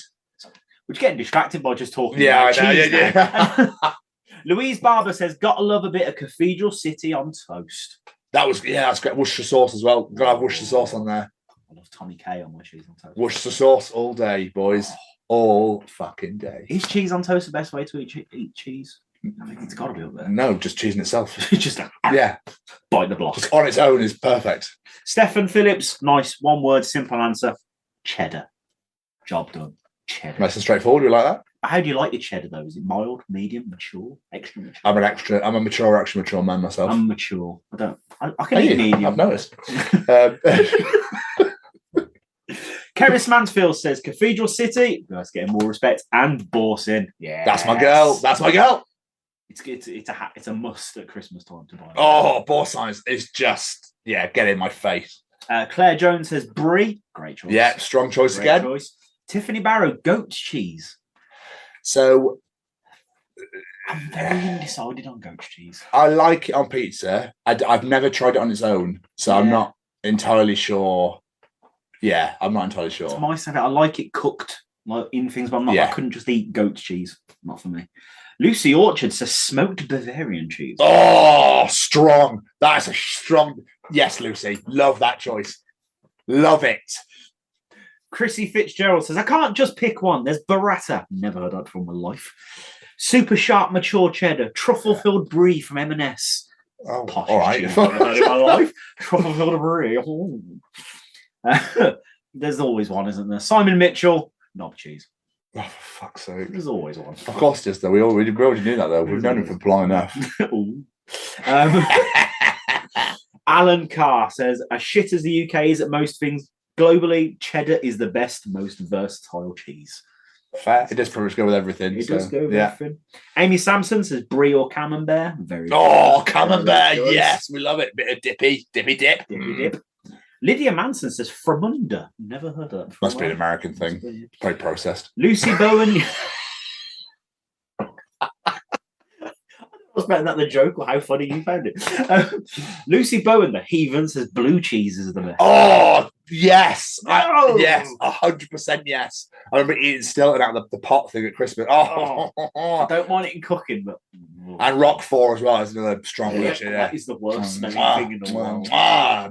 We're getting distracted by just talking about cheese. Yeah. Louise Barber says, "Gotta love a bit of Cathedral City on toast." That's great. Worcestershire sauce as well. Gotta have Worcestershire sauce on there. I love Tommy K on my cheese on toast. Worcestershire sauce all day, boys. All fucking day. Is cheese on toast the best way to eat cheese? I think it's got to be up there. No, just cheese in itself. Just bite the block. Just on its own is perfect. Stephen Phillips, nice one word, simple answer: cheddar. Job done. Cheddar. Nice and straightforward. You like that? How do you like your cheddar though? Is it mild, medium, mature, extra mature? I'm a mature, extra mature man myself. I'm mature. I can eat medium. I've noticed. Keris Mansfield says Cathedral City. That's getting more respect. And Boursin. Yeah, that's my girl. That's my girl. It's a must at Christmas time to buy. Oh, Boursin is just get in my face. Claire Jones says Brie. Great choice. Yeah, strong choice Great again. Choice. Tiffany Barrow, goat cheese. So I'm very undecided on goat cheese. I like it on pizza. I've never tried it on its own, so I'm not entirely sure. Yeah, I'm not entirely sure. It's my second. I like it cooked, like in things, but I'm not. I couldn't just eat goat cheese. Not for me. Lucy Orchard says smoked Bavarian cheese. Oh, strong. That's a strong. Yes, Lucy. Love that choice. Love it. Chrissy Fitzgerald says, "I can't just pick one. There's burrata." Never heard that before in my life. Super sharp mature cheddar. Truffle-filled brie from M&S. Oh, all right. Never heard in my life. Truffle-filled brie. There's always one, isn't there? Simon Mitchell, knob cheese. Oh, for fuck's sake. There's always one. Of course there's, though. We already knew that, though. We've known him for long enough. Alan Carr says, "As shit as the UK is at most things, globally, cheddar is the best, most versatile cheese." Fair. It does pretty much go with everything. It does go with everything. Amy Sampson says brie or camembert. Very camembert. Yes, we love it. Bit of dippy dip. Lydia Manson says Framunda. Never heard of that. Must be an American thing. Very processed. Lucy Bowen. I was betting that the joke or how funny you found it. Lucy Bowen, the heathen, says blue cheese is the best. Oh, yes. Yes, 100% yes. I remember eating stilton out of the pot thing at Christmas. I don't mind it in cooking, but... And Roquefort as well is another strong dish. That is the worst smelling thing in the world.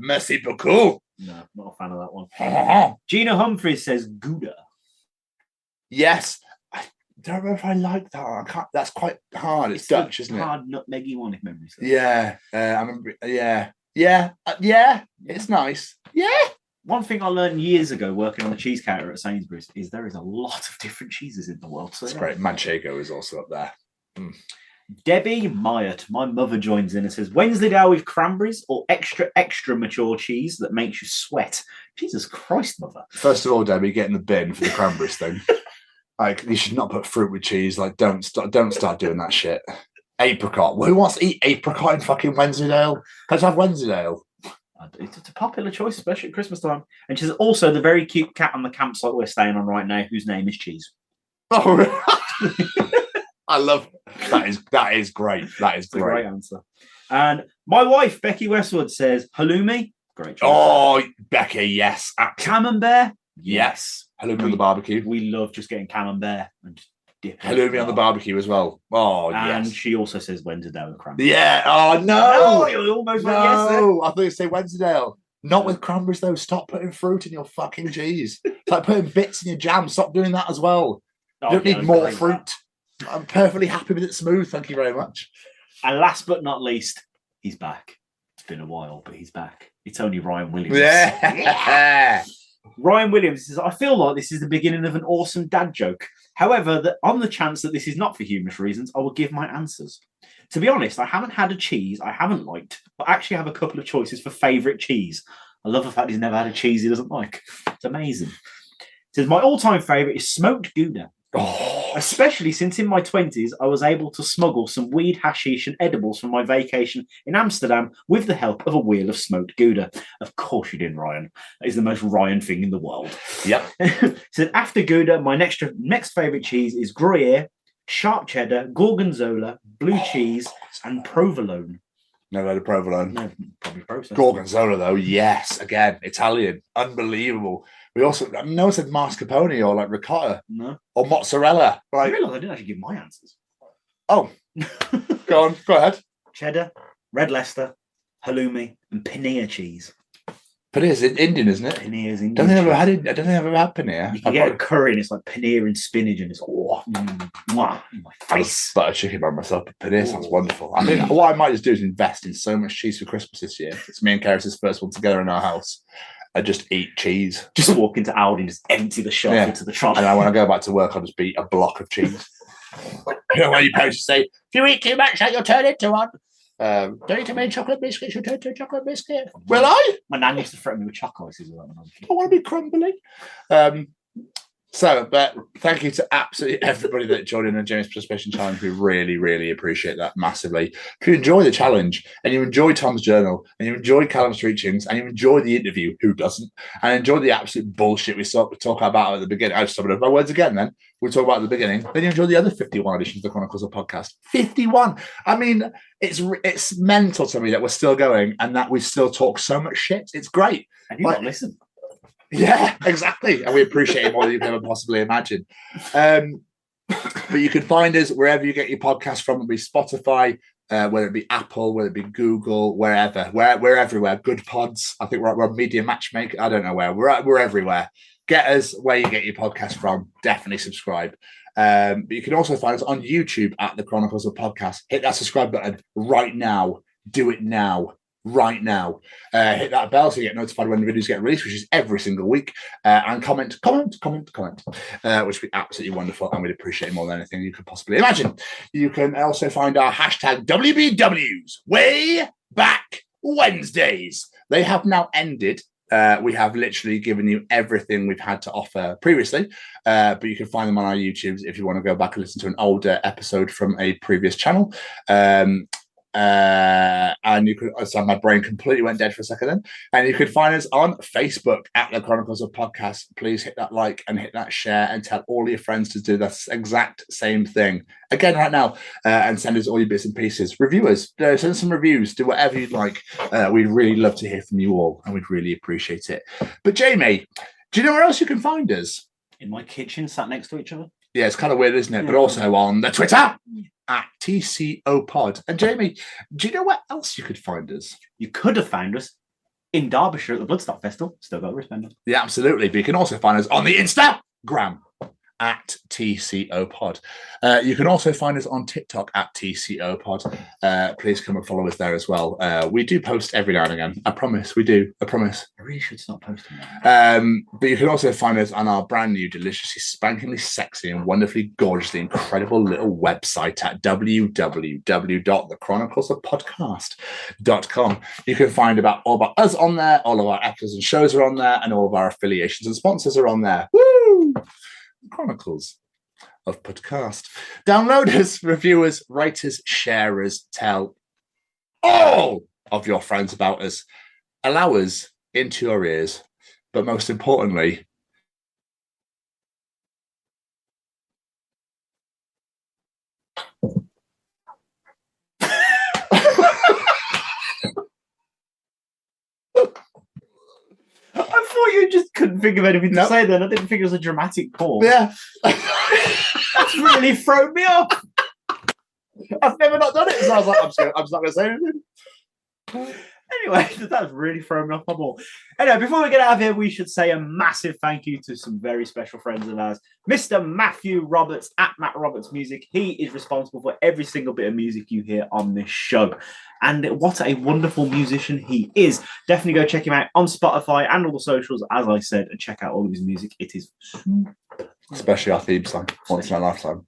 Merci beaucoup. No, not a fan of that one. Gina Humphreys says Gouda. Yes. I don't remember if I like that. I can't. That's quite hard. It's Dutch, isn't it? Hard nutmeggy one, if memory serves. Yeah. I remember. Yeah. It's nice. Yeah. One thing I learned years ago working on the cheese counter at Sainsbury's is there is a lot of different cheeses in the world. So that's great. Manchego is also up there. Debbie Myatt, my mother, joins in and says Wensleydale with cranberries or extra mature cheese that makes you sweat. Jesus Christ, mother. First of all, Debbie, get in the bin for the cranberries thing. Like, you should not put fruit with cheese. Like, don't start doing that shit. Apricot. Who wants to eat apricot in fucking Wensleydale? Let's have Wensleydale. It's a popular choice, especially at Christmas time. And she's also the very cute cat on the campsite we're staying on right now, whose name is Cheese. Oh, I love that. That is great. That is great. Great answer. And my wife, Becky Westwood, says halloumi, Great choice. Oh, Becca, yes. Camembert? Yes. Halloumi on the barbecue. We love just getting camembert and just dip Halloumi on the barbecue as well. Oh, and yes. she also says Wensleydale with cranberries. Yeah. Oh, no. You almost no. went yes there. I thought you'd say Wensleydale. Not with cranberries, though. Stop putting fruit in your fucking cheese. It's like putting bits in your jam. Stop doing that as well. You don't need more fruit. I'm perfectly happy with it smooth. Thank you very much. And last but not least, he's back. It's been a while, but he's back. It's only Ryan Williams. Yeah. Ryan Williams says, I feel like this is the beginning of an awesome dad joke. However, on the chance that this is not for humorous reasons, I will give my answers. To be honest, I haven't had a cheese I haven't liked, but actually have a couple of choices for favourite cheese. I love the fact he's never had a cheese he doesn't like. It's amazing. It says, my all-time favourite is smoked Gouda. Oh. Especially since in my 20s, I was able to smuggle some weed, hashish and edibles from my vacation in Amsterdam with the help of a wheel of smoked Gouda. Of course you did, Ryan. That is the most Ryan thing in the world. Yep. So after Gouda, my next favourite cheese is Gruyere, sharp cheddar, gorgonzola, blue cheese and provolone. Never had a provolone. No, probably processed. Gorgonzola, though, yes. Again, Italian. Unbelievable. We also, no one said mascarpone or like ricotta. No. Or mozzarella. I Like, realised I didn't actually give my answers. oh. Go on, go ahead. Cheddar, red Leicester, halloumi and paneer cheese. Paneer's Indian, isn't it? Paneer's Indian. I don't think I've ever had paneer. You can get a curry and it's like paneer and spinach and it's in my face. Butter chicken by myself, but paneer sounds wonderful. I think what I might just do is invest in so much cheese for Christmas this year. It's me and Karis's first one together in our house. I just eat cheese. Just walk into Aldi and just empty the shelf into the trunk. And then when I go back to work, I'll just eat a block of cheese. You know, when you parents say, if you eat too much, you'll turn into one. Don't eat too many chocolate biscuits, you'll turn into a chocolate biscuit. Will I? My nan used to threaten me with chocolate. I want to be crumbly. But thank you to absolutely everybody that joined in the James Participation Challenge. We really, really appreciate that massively. If you enjoy the challenge and you enjoy Tom's journal and you enjoy Callum's treachings and you enjoy the interview, who doesn't? And enjoy the absolute bullshit we talk about at the beginning. I've summoned up my words again then. We talk about at the beginning. Then you enjoy the other 51 editions of the Chronicles of Podcast. 51! I mean, it's mental to me that we're still going and that we still talk so much shit. It's great. And you not listen. Yeah, exactly. And we appreciate it more than you can ever possibly imagine. But you can find us wherever you get your podcast from. It'll be Spotify, whether it be Apple, whether it be Google, wherever. We're everywhere. Good Pods. I think we're Media Matchmaker. I don't know where. We're everywhere. Get us where you get your podcast from. Definitely subscribe. But you can also find us on YouTube at the Chronicles of Podcast. Hit that subscribe button right now. Do it now. Right now. Hit that bell so you get notified when the videos get released, which is every single week. And comment, which would be absolutely wonderful. And we'd appreciate it more than anything you could possibly imagine. You can also find our hashtag WBWs, Way Back Wednesdays. They have now ended. We have literally given you everything we've had to offer previously, but you can find them on our YouTubes if you want to go back and listen to an older episode from a previous channel. And you could, so my brain completely went dead for a second then. And you could find us on Facebook at the Chronicles of Podcast. Please hit that like and hit that share and tell all your friends to do the exact same thing again right now, and send us all your bits and pieces. Review us, send some reviews, do whatever you'd like. We'd really love to hear from you all and we'd really appreciate it. But Jamie, do you know where else you can find us? In my kitchen, sat next to each other. Yeah, it's kind of weird, isn't it? But also on the Twitter at TCO Pod. And Jamie, do you know where else you could find us? You could have found us in Derbyshire at the Bloodstock Festival. Still got a wristband. Yeah, absolutely. But you can also find us on the Instagram at TCO Pod. You can also find us on TikTok at TCO Pod. Please come and follow us there as well. We do post every now and again. I promise, we do. I promise. I really should stop posting that. But you can also find us on our brand new, deliciously, spankingly sexy and wonderfully gorgeously incredible little website at www.thechroniclesofpodcast.com. You can find all about us on there. All of our episodes and shows are on there, and all of our affiliations and sponsors are on there. Woo! Chronicles of Podcast. Downloaders, reviewers, writers, sharers, tell all of your friends about us. Allow us into your ears, but most importantly, thought you just couldn't think of anything to say then. I didn't think it was a dramatic pause. Yeah. That's really thrown me off. I've never not done it, so I was like, I'm just not going to say anything. Anyway, that's really thrown me off my ball. Anyway, before we get out of here, we should say a massive thank you to some very special friends of ours. Mr. Matthew Roberts at Matt Roberts Music. He is responsible for every single bit of music you hear on this show. And what a wonderful musician he is. Definitely go check him out on Spotify and all the socials, as I said, and check out all of his music. It is especially our theme song, Once in a Lifetime.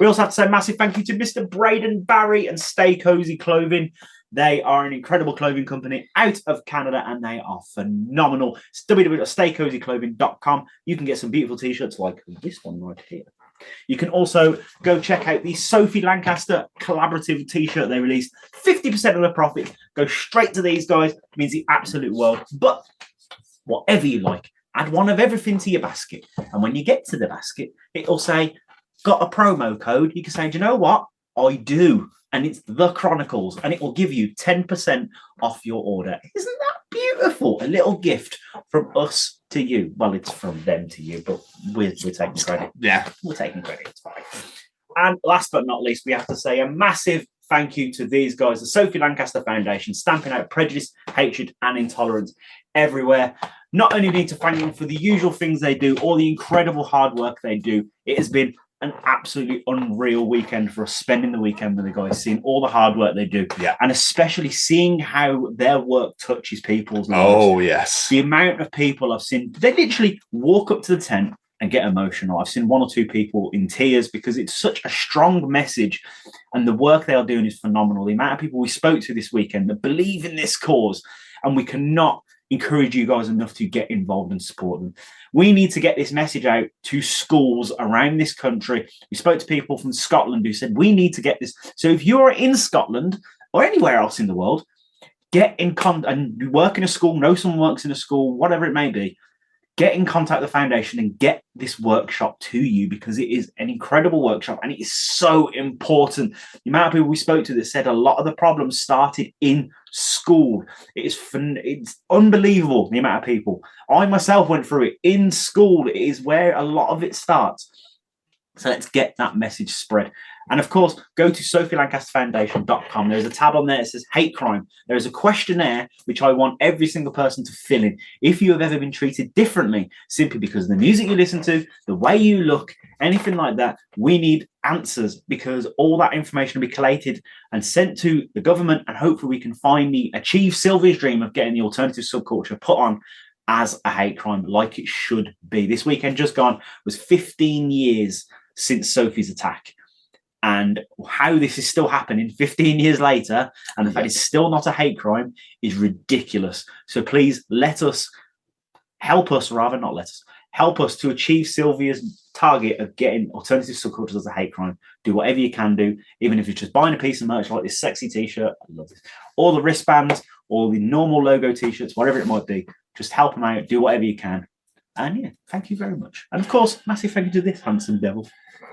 We also have to say a massive thank you to Mr. Braden Barry and Stay Cozy Clothing. They are an incredible clothing company out of Canada and they are phenomenal. It's www.staycozyclothing.com. You can get some beautiful t-shirts like this one right here. You can also go check out the Sophie Lancaster collaborative t-shirt they released. 50% of the profit go straight to these guys. It means the absolute world. But whatever you like, add one of everything to your basket. And when you get to the basket, it'll say, got a promo code. You can say, do you know what? I do. And it's The Chronicles, and it will give you 10% off your order. Isn't that beautiful? A little gift from us to you. Well, it's from them to you, but we're taking credit. Yeah. We're taking credit. It's fine. And last but not least, we have to say a massive thank you to these guys, the Sophie Lancaster Foundation, stamping out prejudice, hatred, and intolerance everywhere. Not only need to thank them for the usual things they do, all the incredible hard work they do, it has been an absolutely unreal weekend for us, spending the weekend with the guys, seeing all the hard work they do, and especially seeing how their work touches people's lives. Oh, yes. The amount of people I've seen, they literally walk up to the tent and get emotional. I've seen one or two people in tears because it's such a strong message and the work they are doing is phenomenal. The amount of people we spoke to this weekend that believe in this cause, and we cannot encourage you guys enough to get involved and support them. We need to get this message out to schools around this country. We spoke to people from Scotland who said we need to get this. So if you're in Scotland or anywhere else in the world, get in contact and you work in a school, know someone works in a school, whatever it may be, get in contact with the foundation and get this workshop to you because it is an incredible workshop and it is so important. The amount of people we spoke to that said a lot of the problems started in school. It's unbelievable, the amount of people. I myself went through it in school. It is where a lot of it starts. So let's get that message spread. And of course, go to sophielancasterfoundation.com. There's a tab on there that says hate crime. There is a questionnaire which I want every single person to fill in. If you have ever been treated differently, simply because of the music you listen to, the way you look, anything like that, we need answers because all that information will be collated and sent to the government. And hopefully we can finally achieve Sylvia's dream of getting the alternative subculture put on as a hate crime like it should be. This weekend just gone was 15 years since Sophie's attack. And how this is still happening 15 years later, and the fact it's still not a hate crime, is ridiculous. So please help us to achieve Sylvia's target of getting alternative subcultures as a hate crime. Do whatever you can do, even if it's just buying a piece of merch like this sexy t-shirt. I love this. Or the wristbands, or the normal logo t-shirts, whatever it might be. Just help them out. Do whatever you can. And yeah, thank you very much. And of course, massive thank you to this handsome devil.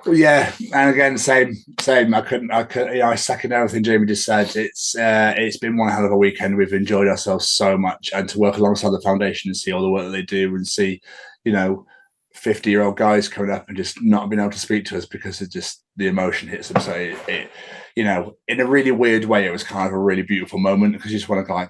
Yeah, and again, same. I second everything Jamie just said. It's been one hell of a weekend. We've enjoyed ourselves so much, and to work alongside the foundation and see all the work that they do, and see, 50-year-old guys coming up and just not being able to speak to us because it just the emotion hits them. So it in a really weird way, it was kind of a really beautiful moment because you just want to like,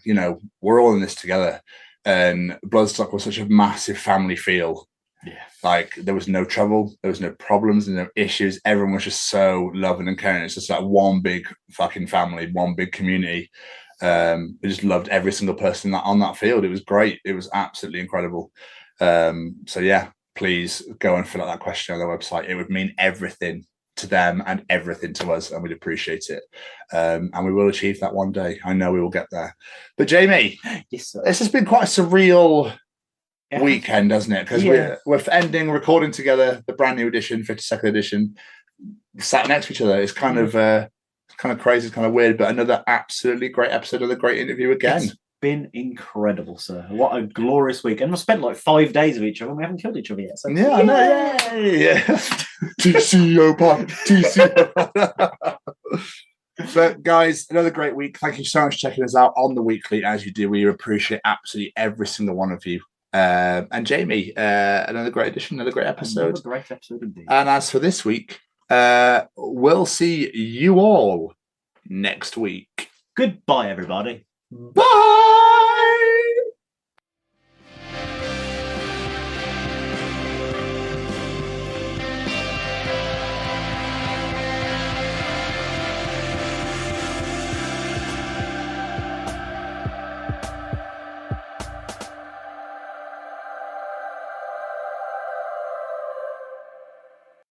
we're all in this together. And Bloodstock was such a massive family feel. Yeah, like there was no trouble, there was no problems, and no issues. Everyone was just so loving and caring. It's just like one big fucking family, one big community. We just loved every single person on that field. It was great. It was absolutely incredible. So yeah, please go and fill out that question on their website. It would mean everything to them and everything to us, and we'd appreciate it. And we will achieve that one day. I know we will get there. But Jamie, yes, this has been quite a surreal weekend, hasn't it? Because we're recording together the brand new edition, 52nd edition, sat next to each other. It's kind of crazy, it's kind of weird, but another absolutely great episode of the great interview again. It's been incredible, sir. What a glorious weekend. We spent like 5 days with each other and we haven't killed each other yet. So yeah, I know. Yeah. TCO pod. TCO. But guys, another great week. Thank you so much for checking us out on the weekly as you do. We appreciate absolutely every single one of you. And Jamie, another great edition, another great episode. Another great episode indeed. And as for this week, we'll see you all next week. Goodbye, everybody. Bye!